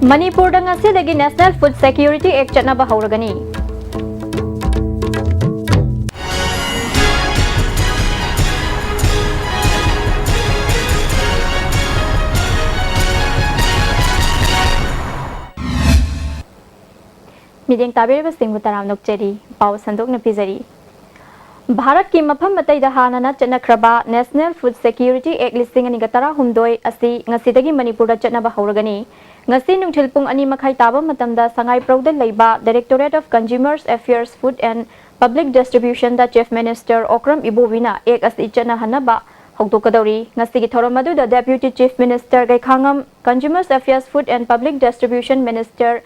Manipur ngasi National Food Security Act chatnaba hawragani. Mideng tabiriba singbu taram nokcheri paw sandok na pizari. Bharat ki mafam matai da hanana chanakraba National Food Security Act listing ani gatara humdoi asi ngasidagi Manipur da chatnaba hawragani. Ngasi nungthil pung ani makhai taba matamda sangai prauda leiba Directorate of Consumers Affairs Food and Public Distribution da Chief Minister Okram Ibovina Act asi chana hanaba hogdokadori ngasi gi thoramadu da Deputy Chief Minister Gaikhangam Consumers Affairs Food and Public Distribution Minister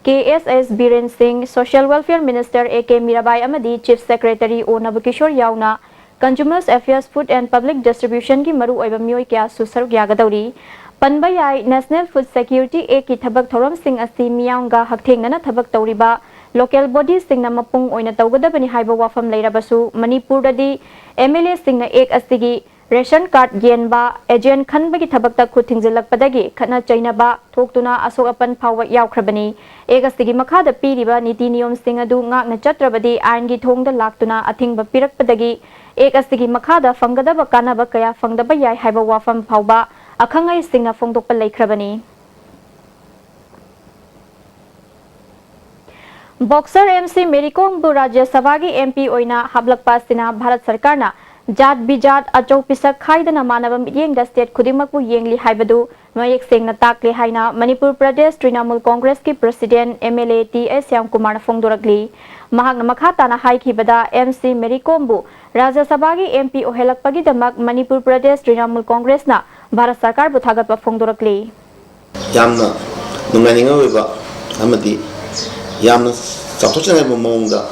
KSS Biren Singh, Social Welfare Minister AK Mirabai Amadi, Chief Secretary O Nabukishore Yauna, Consumers Affairs Food and Public Distribution ki maru oiba miyoi kya susar gyagadauri. Panbayai National Food Security Act ki thabak thoram sing asi miyaunga hakthengna thabak tauriba local bodies sing na mapung oina tawgadabani haiba wafam leirabasu Manipur dadi MLA sing na Act asigi Ration card yenba agent khanbagi thabakta khuthingjilakpadagi khana chainaba thoktuna asok apan phawa yaukrabani egasigi makhada piriba niti niyom sing adu ngakna chatrabadi ain gi thongda laktuna athingba pirakpadagi egasigi makhada fanggadaba kanaba kaya fangdaba yai haiba wafam phawba akhangai singna phongdokpa leikrabani. Boxer MC Merikong bu Rajya Sabha gi MP oina hablakpa sina Bharat Sarkarna Jat bijat achau pisak khaidana manaba mityeng da state khudimakbu yengli haibadu mayek sengna takle haina Manipur Pradesh Trinamool Congress ki President MLA TS Yamkumar phongdorakli mahakna makhatana haikibada MC Merikombu Rajya Sabha gi MP ohelakpagi damak Manipur Pradesh Trinamool Congress na Bharat Sarkar bu thagatpa phongdorakli yamna nunganinga weba amati yamna chawthochanai mongda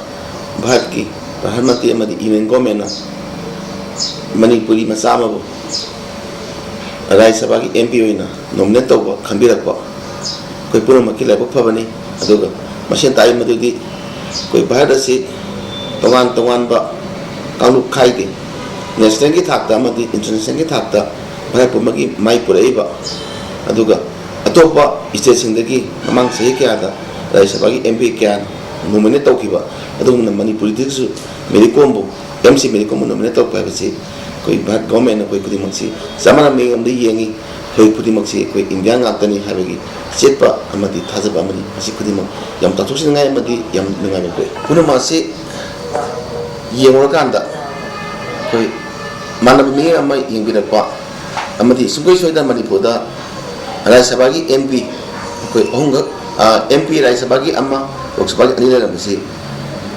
Bharat ki Prahamati amati Union Government Manipuri masamabu Rajya Sabha ki MP oina nominate tawba khambirakpa koi puramaki laibak phabani aduga masen tai madudi koi Bharat asi tongan ba kanglu khaide national ki thakta amadi international ki thakta Bharat pumagi mai puraiba aduga atopa state singdagi mamang sahi kya da Rajya Sabha ki MP kya nominate tawkiba adugna Manipuri disu Merikombu MC Merikombu nominate tawpa basi koi Bharat government koi kudimaksi samana me amdi yengi koi kudimaksi koi India ngakani habagi setpa amadi thajaba amadi asi kudimak yam tatoksin ngai amadi yam ngai me koi kunumasi yengorkanda koi manab me amma yengbirakpa amadi sungkoi soida Manipurda Rajya Sabha gi MP koi ohunga MP Rajya Sabha gi amma Lok Sabha gi anila ramsi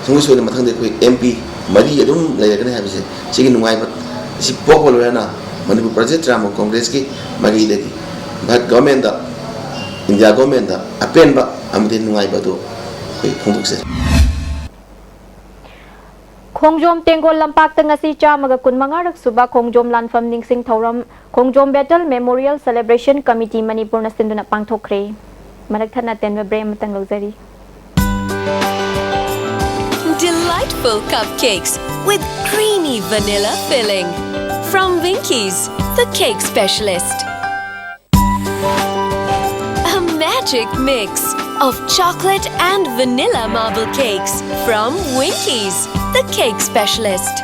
sungkoi soida mathangde koi MP mari adum lairagani habise sigi nungai si pokol na Manipur Pradesh Trinamool Congress ki magi dagi Bharat government da India government da apen ba amde nungai ba do koi khongdokse Khongjom Tengol Lampak Tangasi Chamaga Kunmangarak Suba Khongjom Lanfam Ningsing Thoram Khongjom Battle Memorial Celebration Committee Manipur na sinduna pangthokre Maragthana tenwa brem matang logzari. Delightful cupcakes with creamy vanilla filling from Winkies, the cake specialist. A magic mix of chocolate and vanilla marble cakes from Winkies, the cake specialist.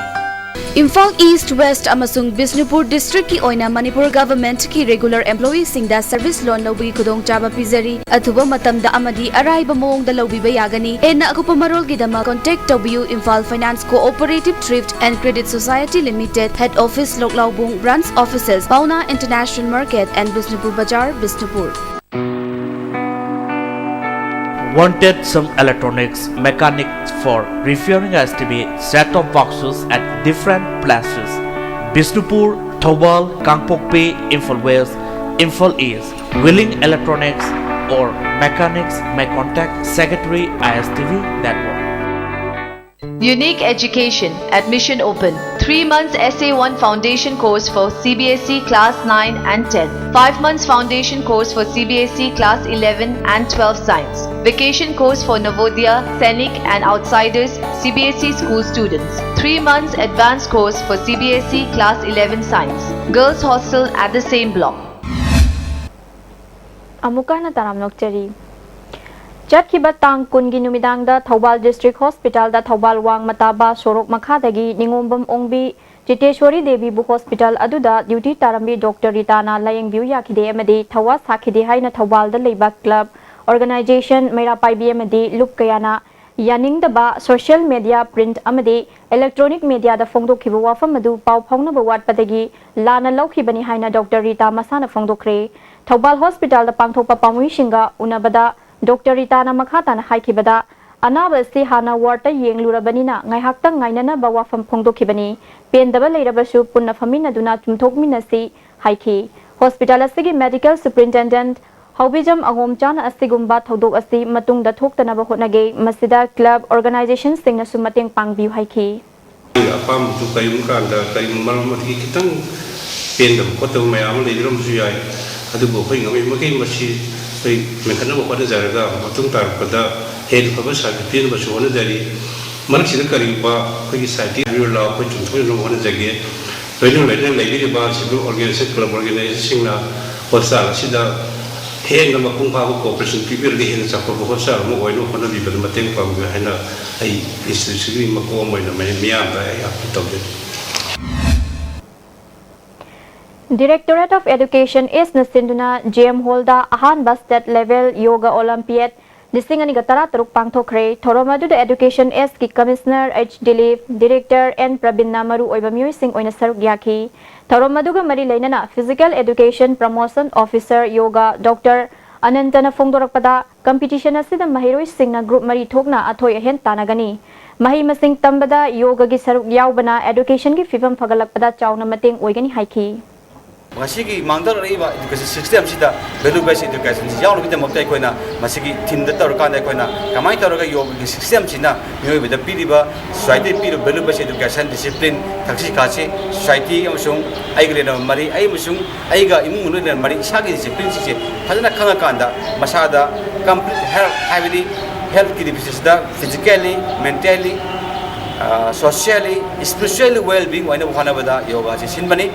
Imphal East West amasung Bishnupur District ki oina Manipur government ki regular employees singda service loan lobi khudong chaba pizari athuba matamda amadi araiba mongda lobi ba yagani hena akupa marol gidama contact tobu Imphal Finance Cooperative Thrift and Credit Society Limited Head Office Loklaubung Branch Offices Pauna International Market and Bishnupur Bazaar Bishnupur. Wanted some electronics mechanics for repairing Istv set-top boxes at different places: Bishnupur, Thobal, Kangpokpi, Imphal West, Imphal East. Willing electronics or mechanics may contact Secretary Istv Network. Unique Education, admission open. 3 months SA1 foundation course for CBSE class 9 and 10. 5 months foundation course for CBSE class 11 and 12 science. Vacation course for Navodaya, Sainik and outsiders CBSE school students. 3 months advanced course for CBSE class 11 science. Girls hostel at the same block. Amukana taram nokchari. Jatkiba tang kungi numidangda Thobal District Hospital da Thobal Wang Mataba Sorok Makhadagi Ningombam Ongbi Jiteshwari Devi Bu Hospital aduda duty tarambi Dr. Ritana Laying View Yakide Amadi Thawa Sakide Haina Thobal da Labor Club Organization Mera Paibi Amadi Lup Kayana Yaning da ba social media print Amadi electronic media da Fongdo Kibu Wafam Madu Pau Pongna Bawat Padagi Lana Lokibani Haina Dr. Rita Masana Fongdo Kre Thobal Hospital da Pangthopa Pamui Shinga Unabada Dr. Ritana Makhatana Haikibada Anaba si Hana Warta Yeng Lurabanina Ngaihakta Ngainana Bawa from Pongdo Kibani Pendaba Lairabasu Punna Famina Duna Tumtok Minasi Haiki Hospital Asigi Medical Superintendent Haubijam Agom Chana Asigumba Thodok Asi Matung da Thoktana Bahonage Masida Club Organization Singna Sumating Pangbiu Haiki Apam tu kayum kanda kayum malam mati kita pendam kota mayam leiram suyai adu bokai ngamai makai masih mereka pada zaraga matung tar pada head apa sahaja pin bersuara dari mana sih kariba pergi sahaja biarlah apa contohnya rumah mana jaga lain lagi bah sebelum organisasi klub organisasi na pasal sida head nama pungpa cooperation people di head sakor pasal mau itu mana di dalam mateng panggung hena ai institusi ini makom mana miam dah ya betul. Directorate of Education is Nasinduna GM Holda Ahan State Level Yoga Olympiad Lisingani Gatara Truk Pangthokre Thoromadu the Education S Ki Commissioner H Dilip Director N Prabin Namaru Oibamyu Singh Oina Saruk Yaki Thoromadu ga Mari Lainana Physical Education Promotion Officer Yoga Dr. Anantana Fongdorakpada Competition Asida Mahiroi Singna Group Mari Thokna Athoi Ahen Tanagani Mahi Masing Tambada Yoga gi Saruk Yaubana Education gi Fifam Fagalakpada Chauna Mating Oigani Haiki Masigi mangdar riba education system sida value based education yaw no bidam optai koina masigi team da tor kan da koina kamai tor ga yoga system sina miyoi bida piriba society pir value based education discipline thaksi khachi society amsung aigre na mari ai musung aiga imung no na mari isagi discipline si phajana khanga kanda masada complete health havidi health ki disease da physically mentally socially spiritually well being waina bhana bada yoga si sinbani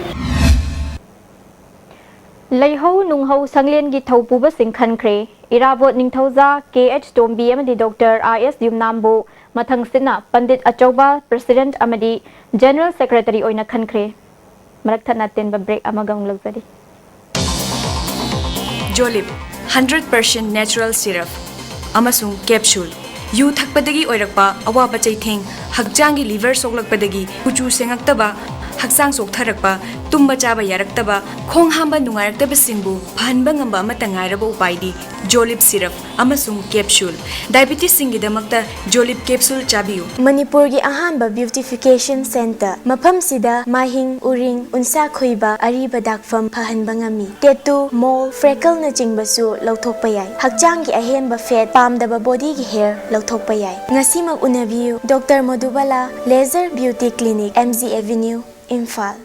Leihau Nunghau Sanglien gi Thaupuba Singh Khankre Irabot Ningthauza KH Tombi amadi Dr. RS Yumnambu Mathang Sina Pandit Achauba President amadi General Secretary oina Khankre Marakthana Tenba break amagang lagzari Jolib 100% natural syrup amasung capsule yu thakpadagi oirakpa awaba chaitheng hakjangi liver soklakpadagi kuchu sengaktaba haksang soktharakpa tumba chaba yaraktaba khong hamba nungairakta singbu phanba ngamba amata ngairaba upaidi Jolib syrup amasung capsule diabetes singidamakta Jolib capsule chabiyu Manipur gi ahanba beautification center mafam sida mahing uring unsa khoiba ariba dakfam phahanba ngami tattoo mole freckle na chingbasu lauthokpa yai hakjang gi ahenba fat pamdaba body gi hair lauthokpa yai ngasimak unabiyu Dr. Madhubala Laser Beauty Clinic MZ Avenue Imphal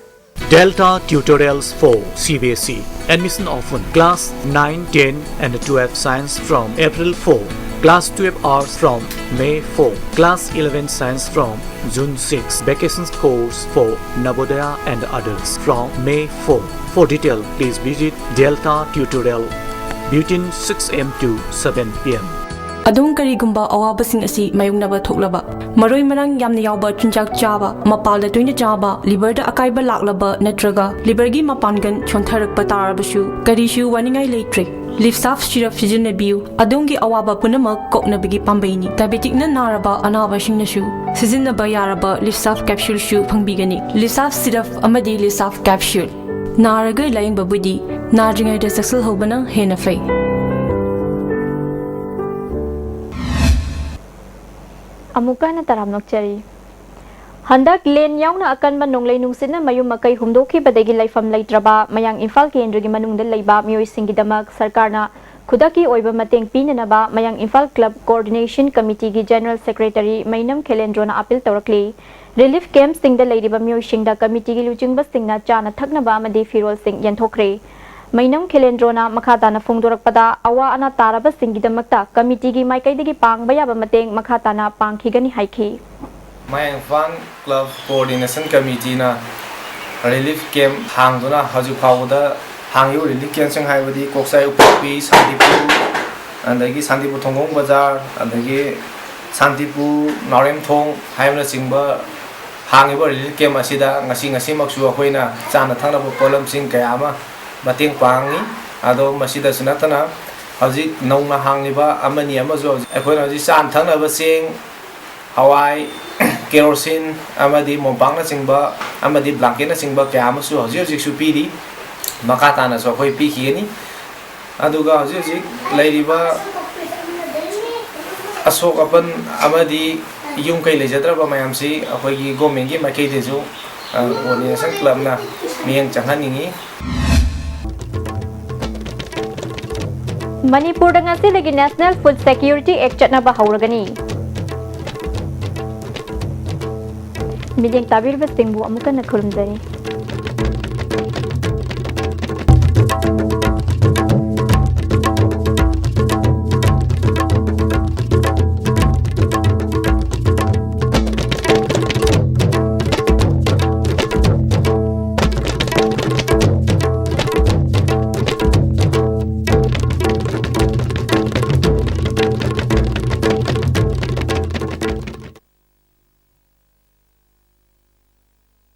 Delta Tutorials for CBSE. Admission open. Class 9, 10 and 12 Science from April 4. Class 12 Arts from May 4. Class 11 Science from June 6. Vacations course for Navodaya and others from May 4. For detail, please visit Delta Tutorial between 6 am to 7 pm. Adung karigumba awabasing asi mayungnaba thoklaba maroi marang yamna yawba chunjak chaba mapalda toina chaba liver da akaiba laklaba natraga liver gi mapangan chontharakpa tarabasu karishu waningai leitre Lifsaf syrup sizinnabiu adungi awaba punamak koknabigi pambaini diabetic na naraba anaba singnasu sizinnaba yaraba Lifsaf capsule shu phangbigani Lifsaf syrup amadi Lifsaf capsule naraga layingba budi nadringai da saksal hobana hena fai Amukana taram nokchari Handak len yauna akan manung leinung sina mayum makai humdoki badagi laifam laitraba mayang Imphal kendra gi manung dal laiba mioi singi damak sarkarna khudaki oiba mateng pinanaba mayang Imphal Club Coordination Committee gi General Secretary Mainam Khelendrona appeal tawrakli relief ꯀꯦꯝꯞꯁꯤꯡꯗ ꯂꯩꯔꯤꯕ ꯃꯤꯑꯣꯏꯁꯤꯡꯗ ꯀꯃꯤꯇꯤꯒꯤ ꯂꯨꯆꯤꯡꯕꯁꯤꯡꯅ ꯆꯥꯅ ꯊꯛꯅꯕ ꯑꯃꯗꯤ ꯐꯤꯔꯣꯜꯁꯤꯡ ꯌꯦꯟꯊꯣꯛꯈ꯭ꯔꯦ ꯃꯩꯅꯝ ꯈꯦꯂꯦꯟꯗ꯭ꯔꯣꯅ ꯃꯈꯥ ꯇꯥꯅ ꯐꯣꯡꯗꯣꯔꯛꯄꯗ ꯑꯋꯥ ꯑꯅꯥ ꯇꯥꯔꯕꯁꯤꯡꯒꯤꯗꯃꯛꯇ ꯀꯃꯤꯇꯤꯒꯤ ꯃꯥꯏꯀꯩꯗꯒꯤ ꯄꯥꯡꯕ ꯌꯥꯕ ꯃꯇꯦꯡ ꯃꯈꯥ ꯇꯥꯅ ꯄꯥꯡꯈꯤꯒꯅꯤ ꯍꯥꯏꯈꯤ ꯃꯌꯥꯡꯐꯥꯟ ꯀ꯭ꯂꯕ ꯀꯣꯑꯣꯔꯗꯤꯅꯦꯁꯟ ꯀꯃꯤꯇꯤꯅ ꯔꯤꯂꯤꯐ ꯀꯦꯝꯞ ꯍꯥꯡꯗꯨꯅ ꯍꯧꯖꯤꯛ ꯐꯥꯎꯕꯗ ꯍꯥꯡꯉꯤꯕ ꯔꯤꯂꯤꯐ ꯀꯦꯝꯞꯁꯤꯡ ꯍꯥꯏꯕꯗꯤ ꯀꯣꯛꯆꯥꯏ ꯎꯄꯣꯛꯄꯤ ꯁꯥꯟꯇꯤꯄꯨꯔ ꯑꯗꯒꯤ ꯁꯥꯟꯇꯤꯄꯨꯔ ꯊꯣꯡꯒꯣꯡ ꯕꯖꯥꯔ ꯑꯗꯒꯤ ꯁꯥꯟꯇꯤꯄꯨꯔ ꯅꯥꯎꯔꯦꯝꯊꯣꯡ ꯍꯥꯏꯕꯅꯆꯤꯡꯕ ꯍꯥꯡꯉꯤꯕ ꯔꯤꯂꯤꯐ ꯀꯦꯝꯞ ꯑꯁꯤꯗ ꯉꯁꯤꯃꯛꯁꯨ ꯑꯩꯈꯣꯏꯅ ꯆꯥꯅ ꯊꯛꯅꯕ ꯄꯣꯠꯂꯝꯁꯤꯡ ꯀꯌా ꯑꯃ ꯃꯇꯦꯡ ꯄꯥꯡꯉꯤ ꯑꯗꯣ ꯃꯁꯤꯗꯁꯨ ꯅꯠꯇꯅ ꯍꯧꯖꯤꯛ ꯅꯧꯅ ꯍꯥꯡꯂꯤꯕ ꯑꯃꯅꯤ ꯑꯃꯁꯨ ꯑꯩꯈꯣꯏꯅ ꯍꯧꯖꯤꯛ ꯆꯥꯅ ꯊꯛꯅꯕ ꯆꯦꯡ ꯍꯋꯥꯏ ꯀꯦꯔꯣꯁꯤꯟ ꯑꯃꯗꯤ ꯃꯣꯝꯄꯥꯛꯅꯆꯤꯡꯕ ꯑꯃꯗꯤ ꯕ꯭ꯂꯥꯡꯀꯦꯠꯅꯆꯤꯡꯕ ꯀꯌꯥ ꯑꯃꯁꯨ ꯍꯧꯖꯤꯛꯁꯨ ꯄꯤꯔꯤ ꯃꯈꯥ ꯇꯥꯅꯁꯨ ꯑꯩꯈꯣꯏ ꯄꯤꯈꯤꯒꯅꯤ ꯑꯗꯨꯒ ꯍꯧꯖꯤꯛ ꯂꯩꯔꯤꯕ ꯑꯁꯣꯛ ꯑꯄꯟ ꯑꯃꯗꯤ ꯌꯨꯝ ꯀꯩ ꯂꯩꯖꯗ꯭ꯔꯕ ꯃꯌꯥꯝꯁꯤ ꯑꯩꯈꯣꯏꯒꯤ ꯒꯣꯔꯃꯦꯟꯒꯤ ꯃꯥꯏꯀꯩꯗꯁꯨ ꯀꯣꯑꯣꯔꯗꯤꯅꯦꯁꯟ ꯀ꯭ꯂꯕꯅ ꯃꯤꯠꯌꯦꯡ ꯆꯪꯍꯟꯅꯤꯡꯉꯤ ꯃꯅꯤꯄꯨꯔꯗ ꯉꯁꯤꯗꯒꯤ ꯅꯦꯁꯅꯦꯜ ꯐꯨꯗ ꯁꯦꯀ꯭ꯌꯨꯔꯤꯇꯤ ꯑꯦꯛ ꯆꯠꯅꯕ ꯍꯧꯔꯒꯅꯤ ꯃꯤꯠꯌꯦꯡ ꯇꯥꯕꯤꯔꯤꯕꯁꯤꯡꯕꯨ ꯑꯃꯨꯛ ꯍꯟꯅ ꯈꯨꯔꯨꯝꯖꯔꯤ